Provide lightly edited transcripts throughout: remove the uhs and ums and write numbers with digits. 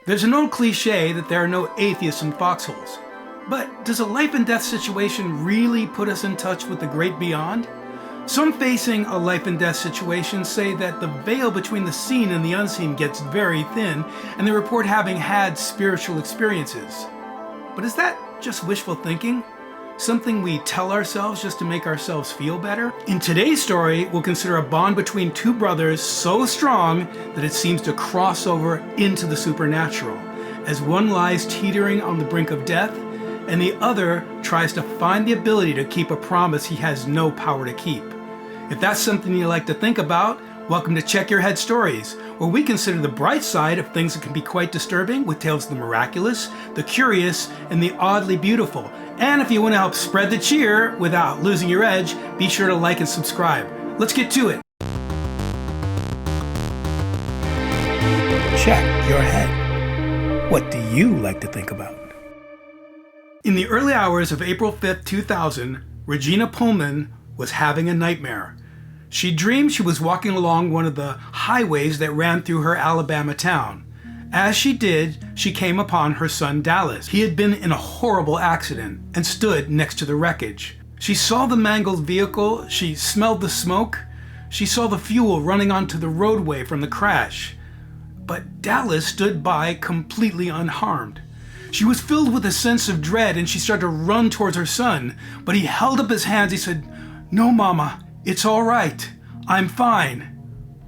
There's an old cliche that there are no atheists in foxholes. But does a life and death situation really put us in touch with the great beyond? Some facing a life and death situation say that the veil between the seen and the unseen gets very thin, and they report having had spiritual experiences. But is that just wishful thinking? Something we tell ourselves just to make ourselves feel better? In today's story, we'll consider a bond between two brothers so strong that it seems to cross over into the supernatural, as one lies teetering on the brink of death, and the other tries to find the ability to keep a promise he has no power to keep. If that's something you like to think about, welcome to Check Your Head Stories, where we consider the bright side of things that can be quite disturbing with tales of the miraculous, the curious, and the oddly beautiful. And if you want to help spread the cheer without losing your edge, be sure to like and subscribe. Let's get to it. Check your head. What do you like to think about? In the early hours of April 5th, 2000, Regina Pullman was having a nightmare. She dreamed she was walking along one of the highways that ran through her Alabama town. As she did, she came upon her son Dallas. He had been in a horrible accident and stood next to the wreckage. She saw the mangled vehicle, she smelled the smoke, she saw the fuel running onto the roadway from the crash. But Dallas stood by completely unharmed. She was filled with a sense of dread and she started to run towards her son, but he held up his hands. He said, "No, Mama, it's all right. I'm fine.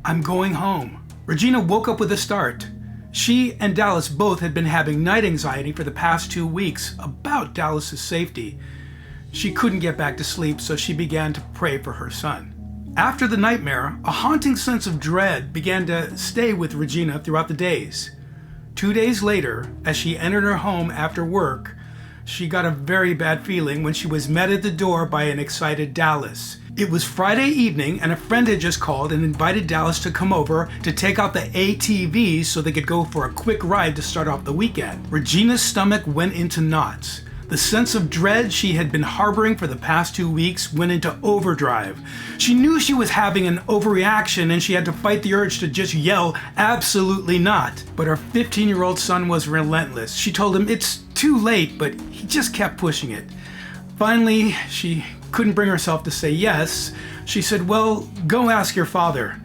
I'm going home." Regina woke up with a start. She and Dallas both had been having night anxiety for the past 2 weeks about Dallas's safety. She couldn't get back to sleep, so she began to pray for her son. After the nightmare, a haunting sense of dread began to stay with Regina throughout the days. 2 days later, as she entered her home after work, she got a very bad feeling when she was met at the door by an excited Dallas. It was Friday evening and a friend had just called and invited Dallas to come over to take out the ATVs so they could go for a quick ride to start off the weekend. Regina's stomach went into knots. The sense of dread she had been harboring for the past 2 weeks went into overdrive. She knew she was having an overreaction and she had to fight the urge to just yell, "Absolutely not." But her 15-year-old son was relentless. She told him it's too late, but he just kept pushing it. Finally, she couldn't bring herself to say yes. She said, "Well, go ask your father."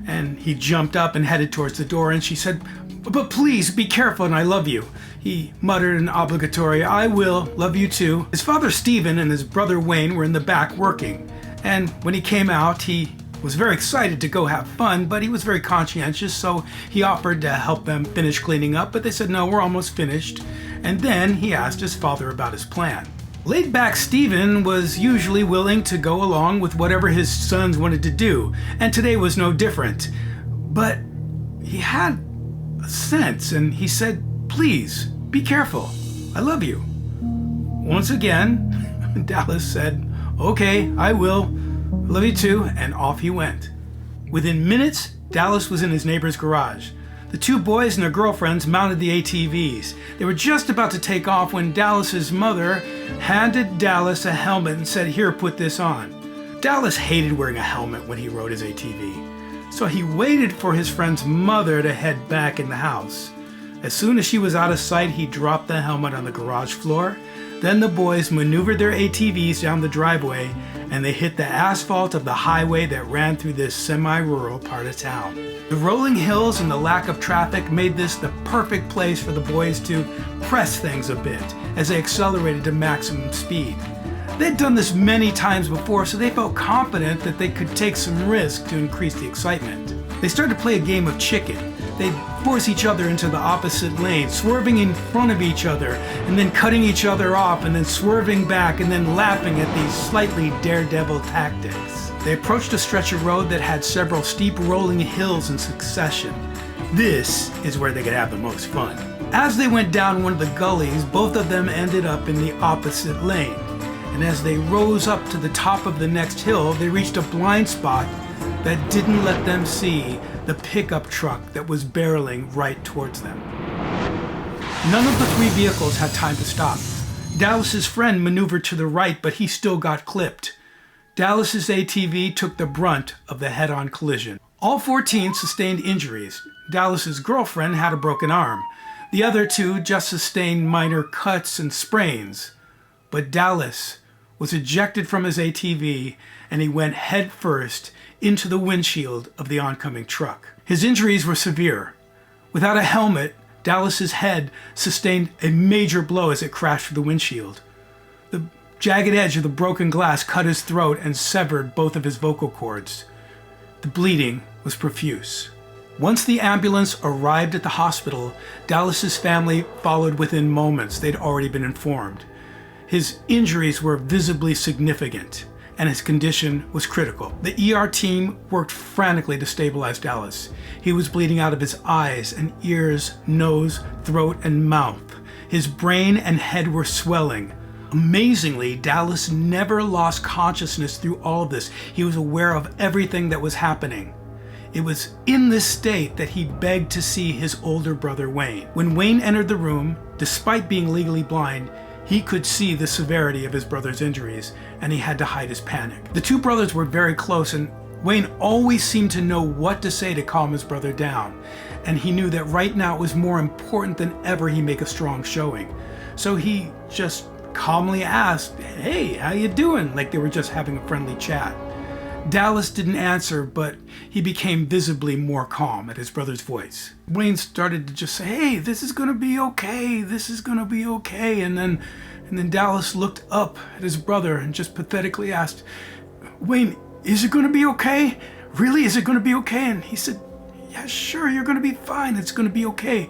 And he jumped up and headed towards the door and she said, "But please be careful and I love you." He muttered an obligatory, "I will, love you too." His father Stephen and his brother Wayne were in the back working. And when he came out, he was very excited to go have fun, but he was very conscientious, so he offered to help them finish cleaning up, but they said, "No, we're almost finished." And then he asked his father about his plan. Laid-back Stephen was usually willing to go along with whatever his sons wanted to do, and today was no different. But he had a sense, and he said, "Please, be careful. I love you." Once again, Dallas said, "Okay, I will. Love you too," and off he went. Within minutes, Dallas was in his neighbor's garage. The two boys and their girlfriends mounted the ATVs. They were just about to take off when Dallas's mother handed Dallas a helmet and said, "Here, put this on." Dallas hated wearing a helmet when he rode his ATV, so he waited for his friend's mother to head back in the house. As soon as she was out of sight, he dropped the helmet on the garage floor. Then the boys maneuvered their ATVs down the driveway and they hit the asphalt of the highway that ran through this semi-rural part of town. The rolling hills and the lack of traffic made this the perfect place for the boys to press things a bit as they accelerated to maximum speed. They'd done this many times before, so they felt confident that they could take some risk to increase the excitement. They started to play a game of chicken. They'd force each other into the opposite lane, swerving in front of each other, and then cutting each other off, and then swerving back, and then laughing at these slightly daredevil tactics. They approached a stretch of road that had several steep rolling hills in succession. This is where they could have the most fun. As they went down one of the gullies, both of them ended up in the opposite lane. And as they rose up to the top of the next hill, they reached a blind spot that didn't let them see the pickup truck that was barreling right towards them. None of the three vehicles had time to stop. Dallas's friend maneuvered to the right, but he still got clipped. Dallas's ATV took the brunt of the head-on collision. All 14 sustained injuries. Dallas's girlfriend had a broken arm. The other two just sustained minor cuts and sprains. But Dallas was ejected from his ATV and he went headfirst into the windshield of the oncoming truck. His injuries were severe. Without a helmet, Dallas's head sustained a major blow as it crashed through the windshield. The jagged edge of the broken glass cut his throat and severed both of his vocal cords. The bleeding was profuse. Once the ambulance arrived at the hospital, Dallas's family followed within moments. They'd already been informed. His injuries were visibly significant, and his condition was critical. The ER team worked frantically to stabilize Dallas. He was bleeding out of his eyes and ears, nose, throat, and mouth. His brain and head were swelling. Amazingly, Dallas never lost consciousness through all of this. He was aware of everything that was happening. It was in this state that he begged to see his older brother Wayne. When Wayne entered the room, despite being legally blind, he could see the severity of his brother's injuries, and he had to hide his panic. The two brothers were very close, and Wayne always seemed to know what to say to calm his brother down, and he knew that right now it was more important than ever he make a strong showing. So he just calmly asked, "Hey, how you doing?" like they were just having a friendly chat. Dallas didn't answer, but he became visibly more calm at his brother's voice. Wayne started to just say, "Hey, this is gonna be okay, this is gonna be okay." And then Dallas looked up at his brother and just pathetically asked, "Wayne, is it gonna be okay? Really, is it gonna be okay?" And he said, "Yeah, sure, you're gonna be fine, it's gonna be okay."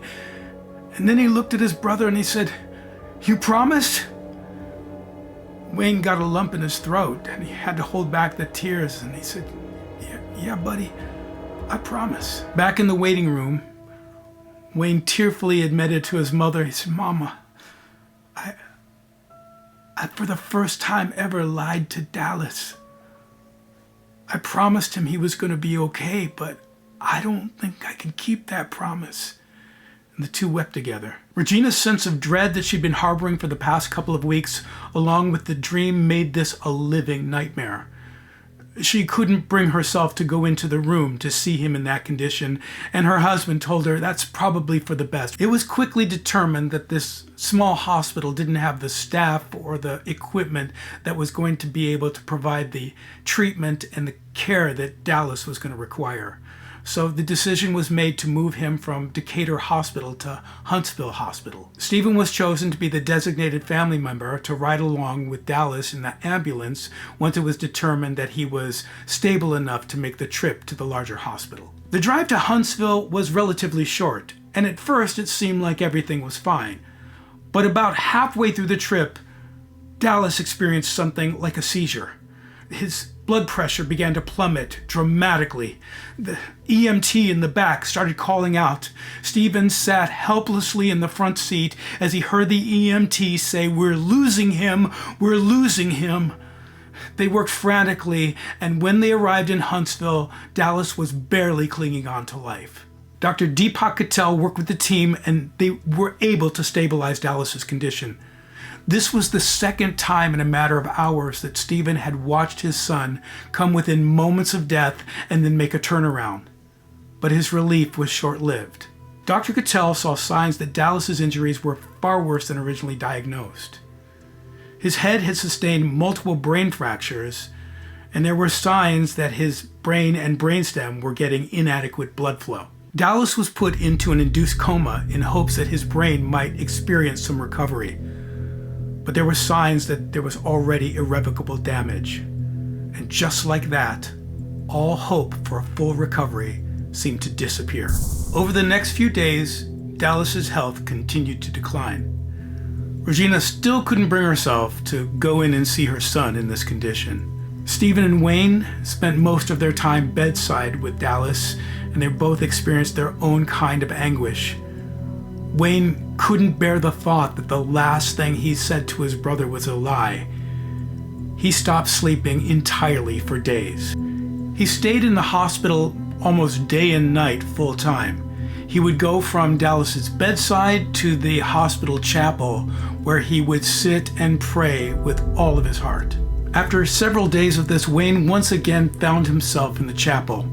And then he looked at his brother and he said, "You promise?" Wayne got a lump in his throat and he had to hold back the tears, and he said, yeah, buddy, I promise." Back in the waiting room, Wayne tearfully admitted to his mother, he said, "Mama, I for the first time ever lied to Dallas. I promised him he was going to be okay, but I don't think I can keep that promise." And the two wept together. Regina's sense of dread that she'd been harboring for the past couple of weeks, along with the dream, made this a living nightmare. She couldn't bring herself to go into the room to see him in that condition, and her husband told her that's probably for the best. It was quickly determined that this small hospital didn't have the staff or the equipment that was going to be able to provide the treatment and the care that Dallas was going to require. So the decision was made to move him from Decatur Hospital to Huntsville Hospital. Stephen was chosen to be the designated family member to ride along with Dallas in the ambulance once it was determined that he was stable enough to make the trip to the larger hospital. The drive to Huntsville was relatively short, and at first it seemed like everything was fine. But about halfway through the trip, Dallas experienced something like a seizure. His blood pressure began to plummet dramatically. The EMT in the back started calling out. Stephen sat helplessly in the front seat as he heard the EMT say, "We're losing him, we're losing him." They worked frantically, and when they arrived in Huntsville, Dallas was barely clinging on to life. Dr. Deepak Patel worked with the team, and they were able to stabilize Dallas's condition. This was the second time in a matter of hours that Stephen had watched his son come within moments of death and then make a turnaround. But his relief was short-lived. Dr. Cattell saw signs that Dallas's injuries were far worse than originally diagnosed. His head had sustained multiple brain fractures, and there were signs that his brain and brainstem were getting inadequate blood flow. Dallas was put into an induced coma in hopes that his brain might experience some recovery. But there were signs that there was already irrevocable damage. And just like that, all hope for a full recovery seemed to disappear. Over the next few days, Dallas's health continued to decline. Regina still couldn't bring herself to go in and see her son in this condition. Stephen and Wayne spent most of their time bedside with Dallas, and they both experienced their own kind of anguish. Wayne couldn't bear the thought that the last thing he said to his brother was a lie. He stopped sleeping entirely for days. He stayed in the hospital almost day and night full time. He would go from Dallas's bedside to the hospital chapel, where he would sit and pray with all of his heart. After several days of this, Wayne once again found himself in the chapel,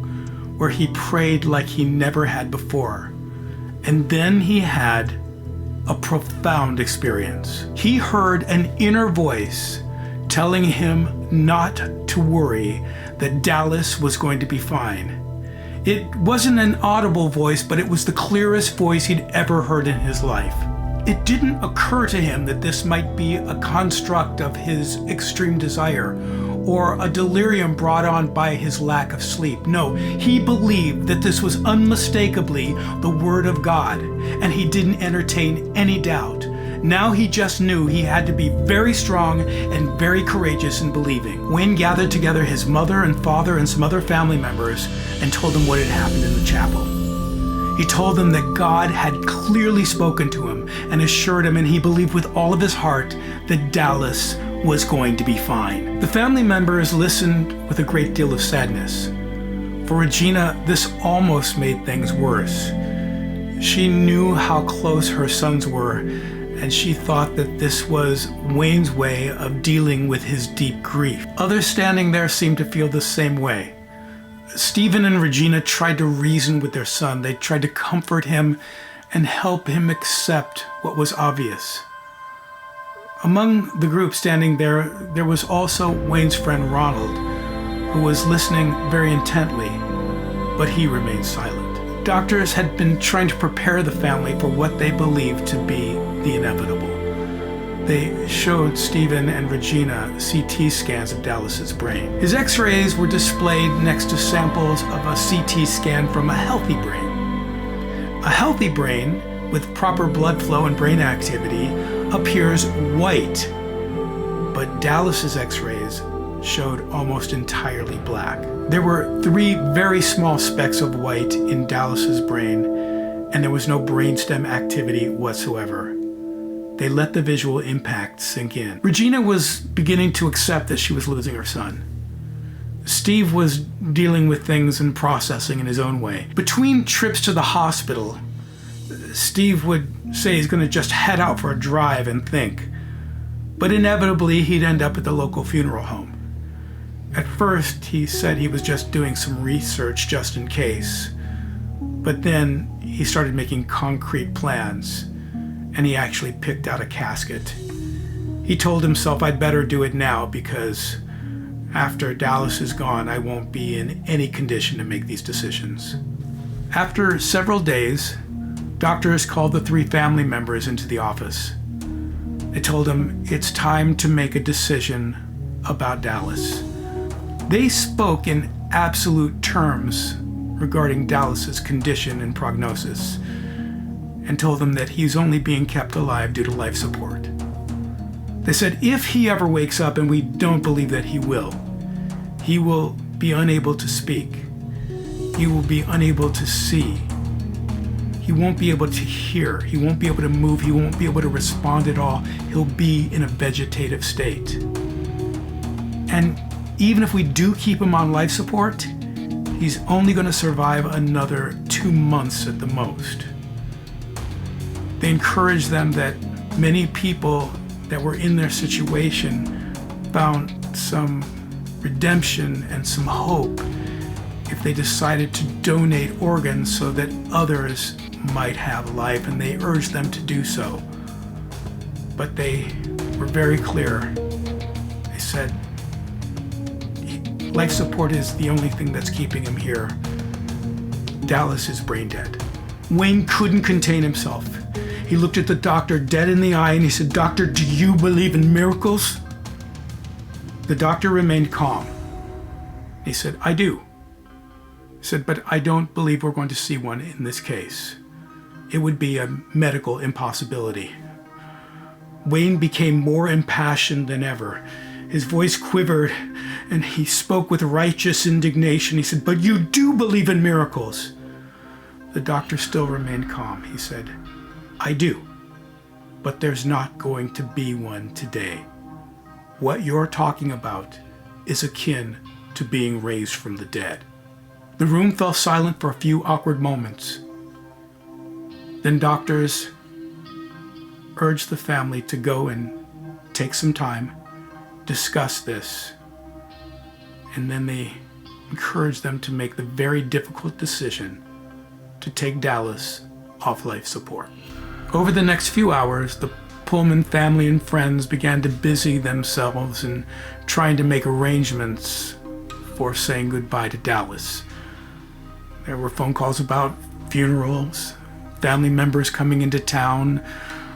where he prayed like he never had before. And then he had a profound experience. He heard an inner voice telling him not to worry, that Dallas was going to be fine. It wasn't an audible voice, but it was the clearest voice he'd ever heard in his life. It didn't occur to him that this might be a construct of his extreme desire or a delirium brought on by his lack of sleep. No, he believed that this was unmistakably the Word of God, and he didn't entertain any doubt. Now he just knew he had to be very strong and very courageous in believing. Wayne gathered together his mother and father and some other family members and told them what had happened in the chapel. He told them that God had clearly spoken to him and assured him, and he believed with all of his heart, that Dallas was going to be fine. The family members listened with a great deal of sadness. For Regina, this almost made things worse. She knew how close her sons were, and she thought that this was Wayne's way of dealing with his deep grief. Others standing there seemed to feel the same way. Stephen and Regina tried to reason with their son. They tried to comfort him and help him accept what was obvious. Among the group standing there was also Wayne's friend Ronald, who was listening very intently, but he remained silent. Doctors had been trying to prepare the family for what they believed to be the inevitable. They showed Stephen and Regina CT scans of Dallas's brain. His x-rays were displayed next to samples of a CT scan from a healthy brain. A healthy brain with proper blood flow and brain activity appears white, but Dallas's x-rays showed almost entirely black. There were 3 very small specks of white in Dallas's brain, and there was no brainstem activity whatsoever. They let the visual impact sink in. Regina was beginning to accept that she was losing her son. Steve was dealing with things and processing in his own way. Between trips to the hospital, Steve would say he's going to just head out for a drive and think. But inevitably, he'd end up at the local funeral home. At first, he said he was just doing some research just in case. But then he started making concrete plans, and he actually picked out a casket. He told himself, I'd better do it now because after Dallas is gone, I won't be in any condition to make these decisions. After several days, doctors called the 3 family members into the office. They told him it's time to make a decision about Dallas. They spoke in absolute terms regarding Dallas's condition and prognosis, and told them that he's only being kept alive due to life support. They said if he ever wakes up, and we don't believe that he will be unable to speak. He will be unable to see. He won't be able to hear. He won't be able to move. He won't be able to respond at all. He'll be in a vegetative state. And even if we do keep him on life support, he's only going to survive another 2 months at the most. They encouraged them that many people that were in their situation found some redemption and some hope if they decided to donate organs so that others might have life, and they urged them to do so. But they were very clear. They said, life support is the only thing that's keeping him here. Dallas is brain dead. Wayne couldn't contain himself. He looked at the doctor dead in the eye and he said, Doctor, do you believe in miracles? The doctor remained calm. He said, I do. He said, but I don't believe we're going to see one in this case. It would be a medical impossibility. Wayne became more impassioned than ever. His voice quivered and he spoke with righteous indignation. He said, but you do believe in miracles. The doctor still remained calm. He said, I do, but there's not going to be one today. What you're talking about is akin to being raised from the dead. The room fell silent for a few awkward moments. Then doctors urged the family to go and take some time, discuss this, and then they encouraged them to make the very difficult decision to take Dallas off life support. Over the next few hours, the Pullman family and friends began to busy themselves in trying to make arrangements for saying goodbye to Dallas. There were phone calls about funerals, family members coming into town,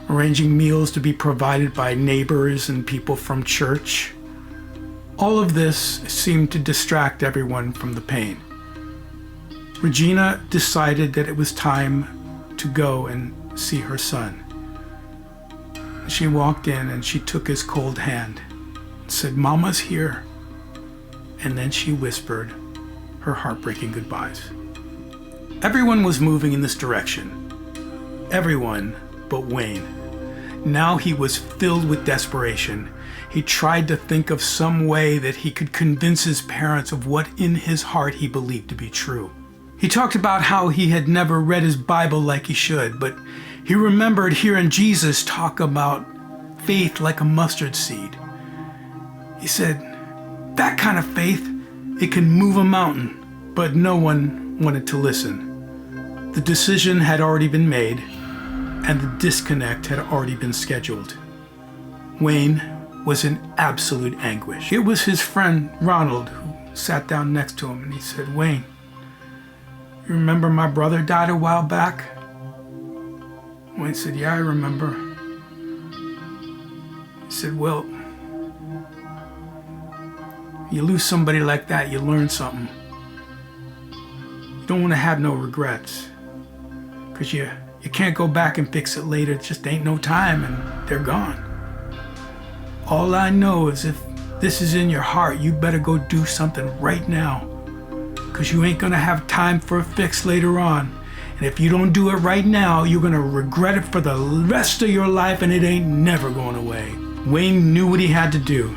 arranging meals to be provided by neighbors and people from church. All of this seemed to distract everyone from the pain. Regina decided that it was time to go and see her son. She walked in and she took his cold hand and said, "Mama's here." And then she whispered her heartbreaking goodbyes. Everyone was moving in this direction. Everyone but Wayne. Now he was filled with desperation. He tried to think of some way that he could convince his parents of what in his heart he believed to be true. He talked about how he had never read his Bible like he should, but he remembered hearing Jesus talk about faith like a mustard seed. He said, that kind of faith, it can move a mountain, but no one wanted to listen. The decision had already been made, and the disconnect had already been scheduled. Wayne was in absolute anguish. It was his friend Ronald who sat down next to him, and he said, "Wayne, you remember my brother died a while back?" Wayne said, "Yeah, I remember." He said, "Well, you lose somebody like that, you learn something. You don't want to have no regrets, because you can't go back and fix it later. It just ain't no time, and they're gone. All I know is if this is in your heart, you better go do something right now, because you ain't going to have time for a fix later on. And if you don't do it right now, you're going to regret it for the rest of your life, and it ain't never going away." Wayne knew what he had to do.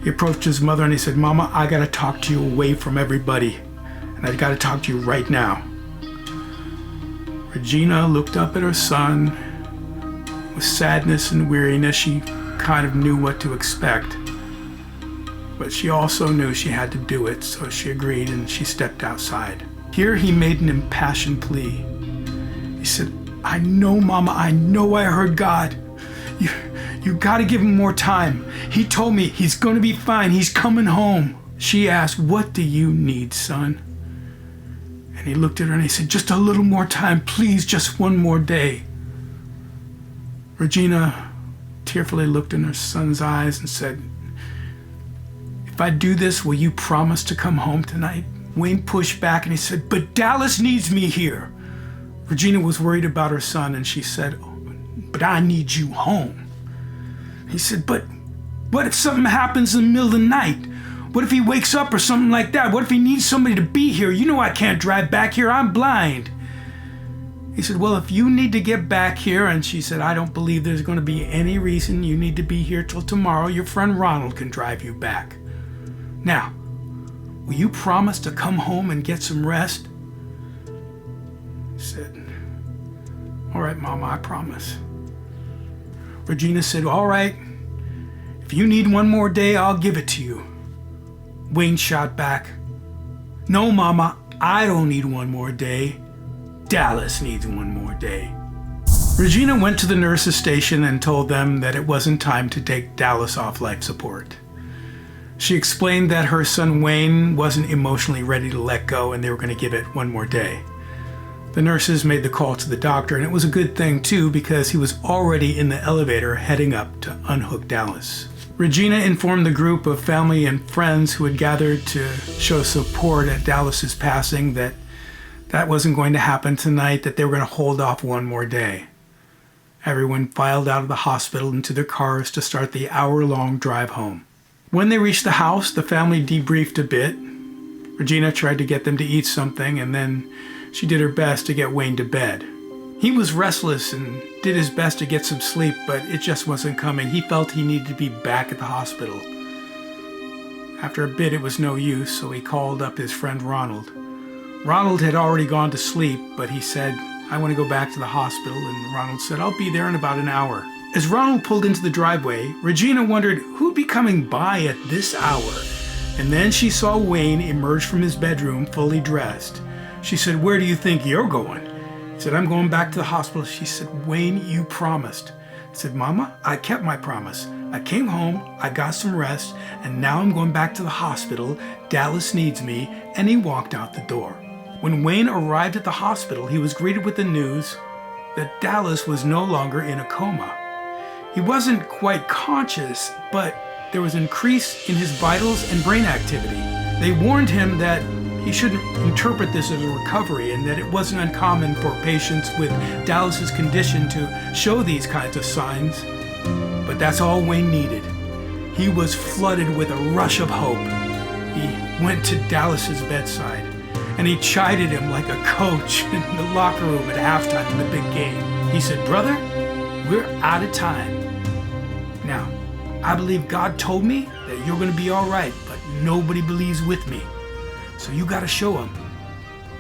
He approached his mother and he said, "Mama, I got to talk to you away from everybody, and I got to talk to you right now." Regina looked up at her son with sadness and weariness. She kind of knew what to expect, but she also knew she had to do it, so she agreed and she stepped outside. Here he made an impassioned plea. He said, "I know, Mama, I know I heard God. You got to give him more time. He told me he's going to be fine. He's coming home." She asked, "What do you need, son?" And he looked at her and he said, "Just a little more time, please, just one more day." Regina tearfully looked in her son's eyes and said, "If I do this, will you promise to come home tonight?" Wayne pushed back and he said, "But Dallas needs me here." Regina was worried about her son and she said, "But I need you home." He said, "But what if something happens in the middle of the night? What if he wakes up or something like that? What if he needs somebody to be here? You know I can't drive back here. I'm blind." He said, "Well, if you need to get back here," and she said, "I don't believe there's going to be any reason you need to be here till tomorrow. Your friend Ronald can drive you back. Now, will you promise to come home and get some rest?" He said, "All right, Mama, I promise." Regina said, "All right, if you need one more day, I'll give it to you." Wayne shot back, "No, Mama, I don't need one more day. Dallas needs one more day." Regina went to the nurse's station and told them that it wasn't time to take Dallas off life support. She explained that her son Wayne wasn't emotionally ready to let go and they were going to give it one more day. The nurses made the call to the doctor, and it was a good thing too, because he was already in the elevator heading up to unhook Dallas. Regina informed the group of family and friends who had gathered to show support at Dallas's passing that wasn't going to happen tonight, that they were going to hold off one more day. Everyone filed out of the hospital into their cars to start the hour-long drive home. When they reached the house, the family debriefed a bit. Regina tried to get them to eat something, and then she did her best to get Wayne to bed. He was restless and did his best to get some sleep, but it just wasn't coming. He felt he needed to be back at the hospital. After a bit, it was no use, so he called up his friend Ronald. Ronald had already gone to sleep, but he said, "I want to go back to the hospital," and Ronald said, "I'll be there in about an hour." As Ronald pulled into the driveway, Regina wondered who'd be coming by at this hour, and then she saw Wayne emerge from his bedroom fully dressed. She said, "Where do you think you're going? He said, I'm going back to the hospital. She said, Wayne, you promised. He said, Mama, I kept my promise. I came home, I got some rest, and now I'm going back to the hospital. Dallas needs me, and he walked out the door. When Wayne arrived at the hospital, he was greeted with the news that Dallas was no longer in a coma. He wasn't quite conscious, but there was an increase in his vitals and brain activity. They warned him that he shouldn't interpret this as a recovery and that it wasn't uncommon for patients with Dallas's condition to show these kinds of signs. But that's all Wayne needed. He was flooded with a rush of hope. He went to Dallas's bedside and he chided him like a coach in the locker room at halftime in the big game. He said, brother, we're out of time. Now, I believe God told me that you're going to be all right, but nobody believes with me. So you got to show them.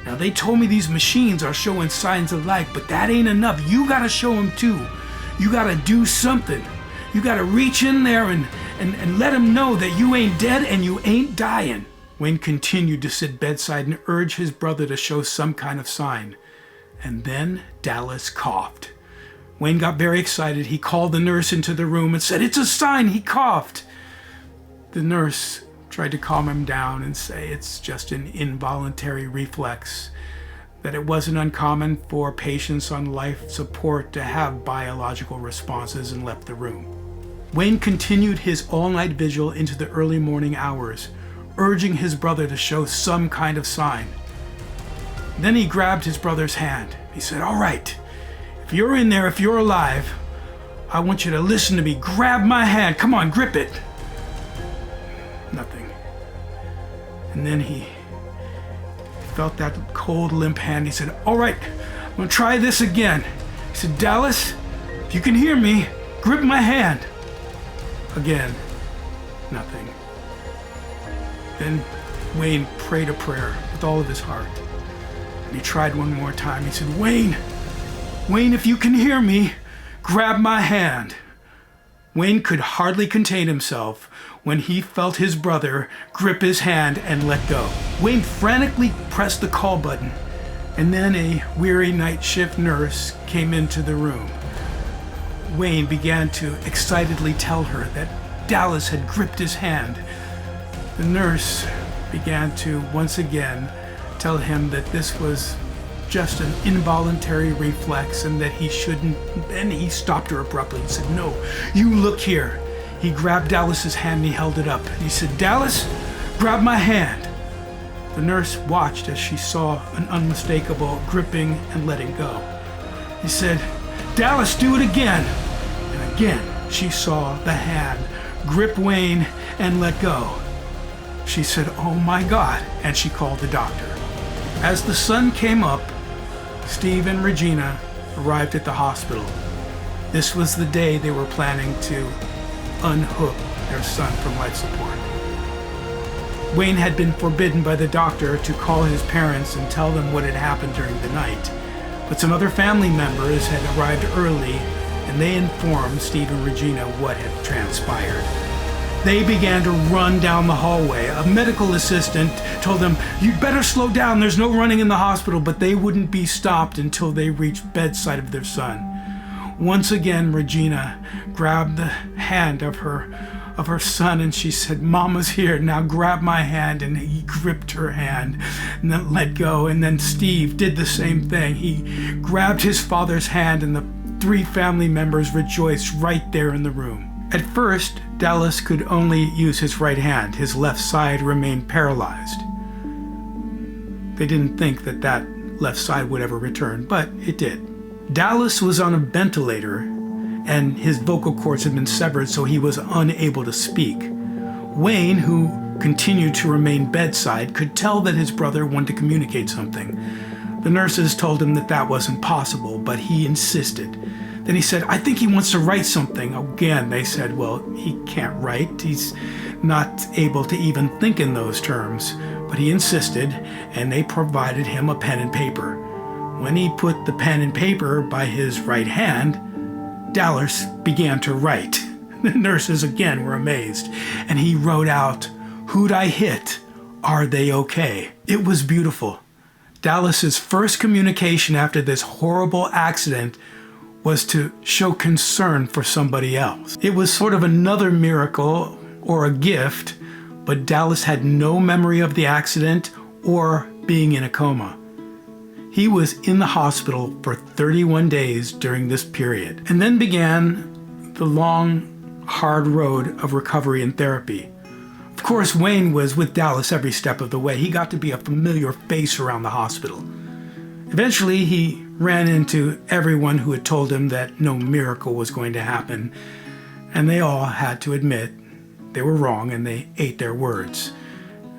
Now, they told me these machines are showing signs of life, but that ain't enough. You got to show them too. You got to do something. You got to reach in there and let them know that you ain't dead and you ain't dying. Wayne continued to sit bedside and urge his brother to show some kind of sign. And then Dallas coughed. Wayne got very excited. He called the nurse into the room and said, it's a sign, he coughed. The nurse tried to calm him down and say it's just an involuntary reflex, that it wasn't uncommon for patients on life support to have biological responses, and left the room. Wayne continued his all-night vigil into the early morning hours, urging his brother to show some kind of sign. Then he grabbed his brother's hand. He said, all right, if you're in there, if you're alive, I want you to listen to me. Grab my hand. Come on, grip it. Nothing. And then he felt that cold, limp hand. He said, all right, I'm going to try this again. He said, Dallas, if you can hear me, grip my hand. Again, nothing. Then Wayne prayed a prayer with all of his heart. And he tried one more time. He said, Wayne, if you can hear me, grab my hand. Wayne could hardly contain himself when he felt his brother grip his hand and let go. Wayne frantically pressed the call button, and then a weary night shift nurse came into the room. Wayne began to excitedly tell her that Dallas had gripped his hand. The nurse began to once again tell him that this was just an involuntary reflex and that he shouldn't. Then he stopped her abruptly and said, no, you look here. He grabbed Dallas's hand and he held it up. He said, Dallas, grab my hand. The nurse watched as she saw an unmistakable gripping and letting go. He said, Dallas, do it again. And again, she saw the hand grip Wayne and let go. She said, oh my God, and she called the doctor. As the sun came up, Steve and Regina arrived at the hospital. This was the day they were planning to unhook their son from life support. Wayne had been forbidden by the doctor to call his parents and tell them what had happened during the night, but some other family members had arrived early and they informed Steve and Regina what had transpired. They began to run down the hallway. A medical assistant told them, you'd better slow down, there's no running in the hospital, but they wouldn't be stopped until they reached bedside of their son. Once again, Regina grabbed the hand of her son and she said, Mama's here, now grab my hand. And he gripped her hand and then let go. And then Steve did the same thing. He grabbed his father's hand and the three family members rejoiced right there in the room. At first, Dallas could only use his right hand. His left side remained paralyzed. They didn't think that left side would ever return, but it did. Dallas was on a ventilator and his vocal cords had been severed, so he was unable to speak. Wayne, who continued to remain bedside, could tell that his brother wanted to communicate something. The nurses told him that wasn't possible, but he insisted. Then he said, I think he wants to write something. Again, they said, well, he can't write. He's not able to even think in those terms. But he insisted, and they provided him a pen and paper. When he put the pen and paper by his right hand, Dallas began to write. The nurses again were amazed, and he wrote out, "Who'd I hit? Are they okay?" It was beautiful. Dallas's first communication after this horrible accident was to show concern for somebody else. It was sort of another miracle or a gift, but Dallas had no memory of the accident or being in a coma. He was in the hospital for 31 days during this period, and then began the long, hard road of recovery and therapy. Of course, Wayne was with Dallas every step of the way. He got to be a familiar face around the hospital. Eventually, he ran into everyone who had told him that no miracle was going to happen, and they all had to admit they were wrong, and they ate their words.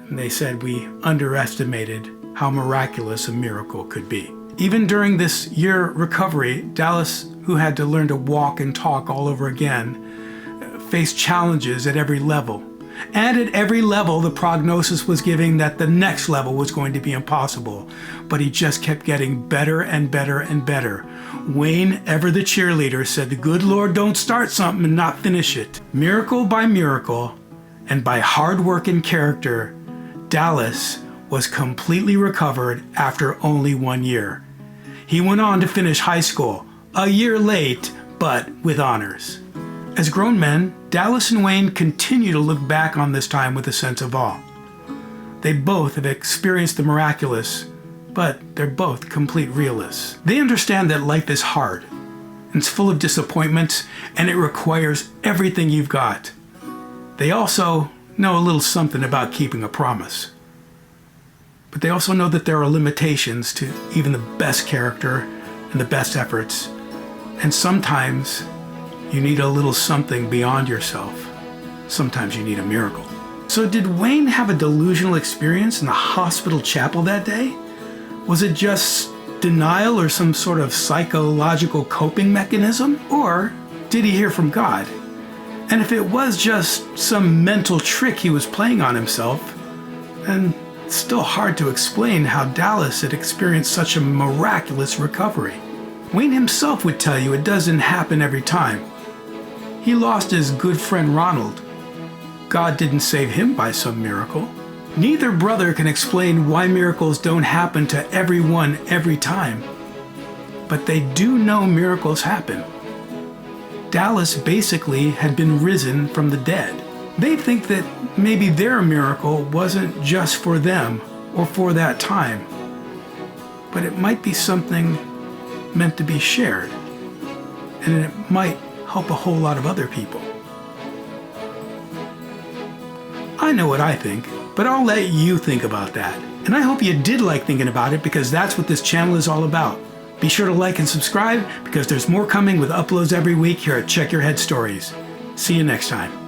And they said we underestimated how miraculous a miracle could be. Even during this year recovery, Dallas, who had to learn to walk and talk all over again, faced challenges at every level. And at every level, the prognosis was giving that the next level was going to be impossible. But he just kept getting better and better and better. Wayne, ever the cheerleader, said the good Lord don't start something and not finish it. Miracle by miracle, and by hard work and character, Dallas was completely recovered after only 1 year. He went on to finish high school, a year late, but with honors. As grown men, Dallas and Wayne continue to look back on this time with a sense of awe. They both have experienced the miraculous, but they're both complete realists. They understand that life is hard, and it's full of disappointments, and it requires everything you've got. They also know a little something about keeping a promise. But they also know that there are limitations to even the best character and the best efforts, and sometimes you need a little something beyond yourself. Sometimes you need a miracle. So did Wayne have a delusional experience in the hospital chapel that day? Was it just denial or some sort of psychological coping mechanism? Or did he hear from God? And if it was just some mental trick he was playing on himself, then it's still hard to explain how Dallas had experienced such a miraculous recovery. Wayne himself would tell you it doesn't happen every time. He lost his good friend Ronald. God didn't save him by some miracle. Neither brother can explain why miracles don't happen to everyone every time. But they do know miracles happen. Dallas basically had been risen from the dead. They think that maybe their miracle wasn't just for them or for that time, but it might be something meant to be shared, and it might help a whole lot of other people. I know what I think, but I'll let you think about that. And I hope you did like thinking about it, because that's what this channel is all about. Be sure to like and subscribe, because there's more coming with uploads every week here at Check Your Head Stories. See you next time.